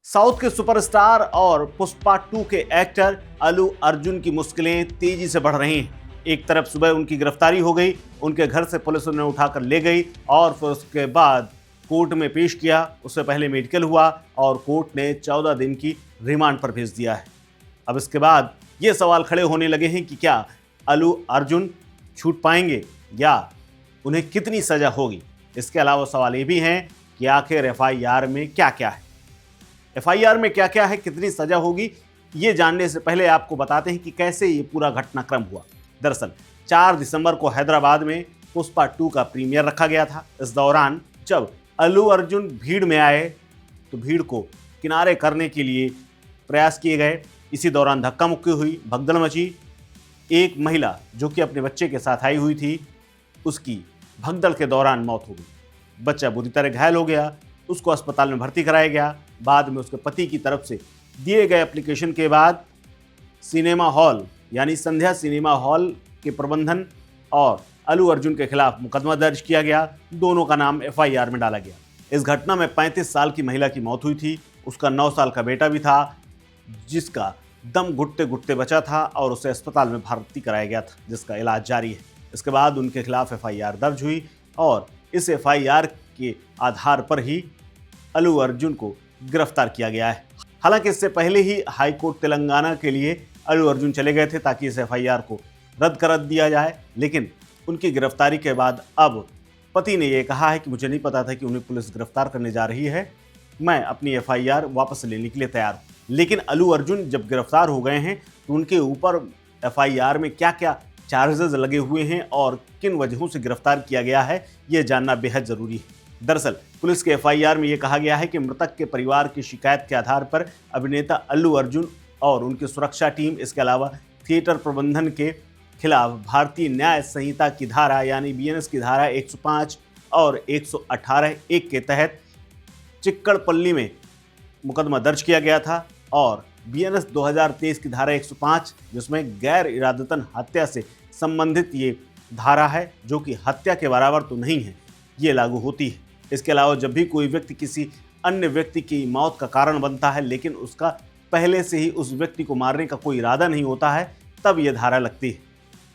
South के superstar और पुष्पा 2 के एक्टर अल्लू अर्जुन की मुश्किलें तेजी से बढ़ रही हैं। एक तरफ सुबह उनकी गिरफ्तारी हो गई, उनके घर से पुलिस उन्हें उठाकर ले गई और फिर उसके बाद कोर्ट में पेश किया। उससे पहले मेडिकल हुआ और कोर्ट ने 14 दिन की रिमांड पर भेज दिया है। अब इसके बाद ये सवाल खड़े होने लगे हैं कि क्या अल्लू अर्जुन छूट पाएंगे या उन्हें कितनी सजा होगी। इसके अलावा सवाल ये भी हैं कि आखिर एफआईआर में क्या क्या है, एफआईआर में क्या क्या है, कितनी सजा होगी। ये जानने से पहले आपको बताते हैं कि कैसे ये पूरा घटनाक्रम हुआ। दरअसल 4 दिसंबर को हैदराबाद में पुष्पा 2 का प्रीमियर रखा गया था। इस दौरान जब अल्लू अर्जुन भीड़ में आए तो भीड़ को किनारे करने के लिए प्रयास किए गए। इसी दौरान धक्का मुक्की हुई, भगदड़ मची। एक महिला जो कि अपने बच्चे के साथ आई हुई थी, उसकी भगदड़ के दौरान मौत हो गई। बच्चा बुरी तरह घायल हो गया, उसको अस्पताल में भर्ती कराया गया। बाद में उसके पति की तरफ से दिए गए एप्लीकेशन के बाद सिनेमा हॉल यानी संध्या सिनेमा हॉल के प्रबंधन और अल्लू अर्जुन के खिलाफ मुकदमा दर्ज किया गया। दोनों का नाम एफआईआर में डाला गया। इस घटना में 35 साल की महिला की मौत हुई थी। उसका 9 साल का बेटा भी था जिसका दम घुटते घुटते बचा था और उसे अस्पताल में भर्ती कराया गया था, जिसका इलाज जारी है। इसके बाद उनके खिलाफ एफआईआर दर्ज हुई और इस एफआईआर के आधार पर ही अल्लू अर्जुन को गिरफ्तार किया गया है। हालांकि इससे पहले ही हाई कोर्ट तेलंगाना के लिए अल्लू अर्जुन चले गए थे ताकि इस एफआईआर को रद्द कर दिया जाए, लेकिन उनकी गिरफ्तारी के बाद अब पति ने यह कहा है कि मुझे नहीं पता था कि उन्हें पुलिस गिरफ्तार करने जा रही है, मैं अपनी एफआईआर वापस लेने के लिए तैयार हूँ। लेकिन अल्लू अर्जुन जब गिरफ्तार हो गए हैं तो उनके ऊपर एफआईआर में क्या क्या चार्जेस लगे हुए हैं और किन वजहों से गिरफ्तार किया गया है, यह जानना बेहद जरूरी है। दरअसल पुलिस के एफआईआर में यह कहा गया है कि मृतक के परिवार की शिकायत के आधार पर अभिनेता अल्लू अर्जुन और उनकी सुरक्षा टीम, इसके अलावा थिएटर प्रबंधन के खिलाफ भारतीय न्याय संहिता की धारा यानी बीएनएस की धारा 105 और 118(1) के तहत चिक्कड़पल्ली में मुकदमा दर्ज किया गया था और बीएनएस 2023 की धारा 105 जिसमें गैर इरादतन हत्या से संबंधित ये धारा है, जो कि हत्या के बराबर तो नहीं है, ये लागू होती है। इसके अलावा जब भी कोई व्यक्ति किसी अन्य व्यक्ति की मौत का कारण बनता है लेकिन उसका पहले से ही उस व्यक्ति को मारने का कोई इरादा नहीं होता है, तब यह धारा लगती है।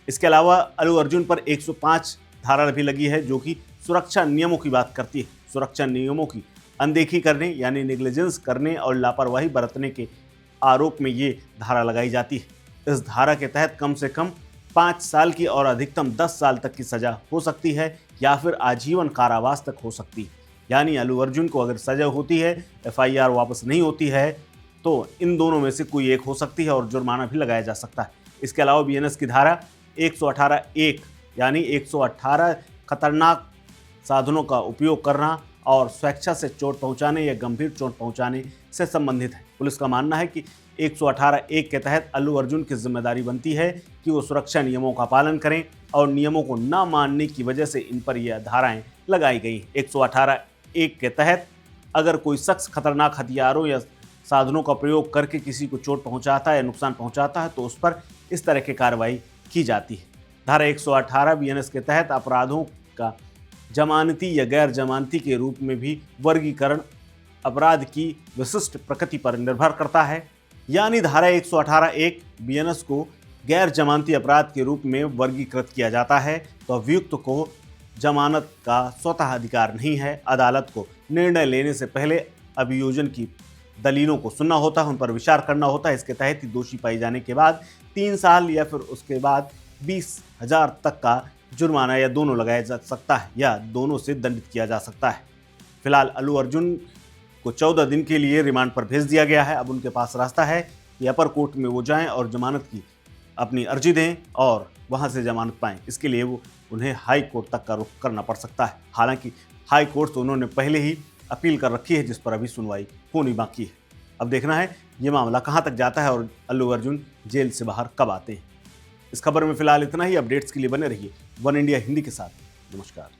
इसके अलावा अल्लू अर्जुन पर 105 धारा भी लगी है जो कि सुरक्षा नियमों की बात करती है। सुरक्षा नियमों की अनदेखी करने यानी नेग्लिजेंस करने और लापरवाही बरतने के आरोप में ये धारा लगाई जाती है। इस धारा के तहत कम से कम 5 साल की और अधिकतम 10 साल तक की सजा हो सकती है या फिर आजीवन कारावास तक हो सकती है। यानी अल्लू अर्जुन को अगर सजा होती है, एफआईआर वापस नहीं होती है, तो इन दोनों में से कोई एक हो सकती है और जुर्माना भी लगाया जा सकता है। इसके अलावा बीएनएस की धारा 118(1) यानी 118 खतरनाक साधनों का उपयोग करना और स्वेच्छा से चोट पहुंचाने या गंभीर चोट पहुंचाने से संबंधित है। पुलिस का मानना है कि 118(1) के तहत अल्लू अर्जुन की जिम्मेदारी बनती है कि वो सुरक्षा नियमों का पालन करें और नियमों को न मानने की वजह से इन पर यह धाराएं लगाई गई। 118(1) के तहत अगर कोई शख्स खतरनाक हथियारों या साधनों का प्रयोग करके किसी को चोट पहुंचाता है या नुकसान पहुंचाता है तो उस पर इस तरह की कार्रवाई की जाती है। धारा 118 बीएनएस के तहत अपराधों का जमानती या गैर जमानती के रूप में भी वर्गीकरण अपराध की विशिष्ट प्रकृति पर निर्भर करता है। यानी धारा 118(1) बीएनएस को गैर जमानती अपराध के रूप में वर्गीकृत किया जाता है तो अभियुक्त को जमानत का स्वतः अधिकार नहीं है। अदालत को निर्णय लेने से पहले अभियोजन की दलीलों को सुनना होता है, उन पर विचार करना होता है। इसके तहत ही दोषी पाए जाने के बाद 3 साल या फिर उसके बाद 20,000 तक का जुर्माना या दोनों लगाया जा सकता है या दोनों से दंडित किया जा सकता है। फिलहाल अल्लू अर्जुन को 14 दिन के लिए रिमांड पर भेज दिया गया है। अब उनके पास रास्ता है कि अपर कोर्ट में वो जाएं और जमानत की अपनी अर्जी दें और वहां से जमानत पाएं। इसके लिए वो उन्हें हाई कोर्ट तक का रुख करना पड़ सकता है। हालांकि हाई कोर्ट से उन्होंने पहले ही अपील कर रखी है जिस पर अभी सुनवाई होनी बाकी है। अब देखना है ये मामला कहां तक जाता है और अल्लू अर्जुन जेल से बाहर कब आते हैं। इस खबर में फिलहाल इतना ही। अपडेट्स के लिए बने रहिए वन इंडिया हिंदी के साथ। नमस्कार।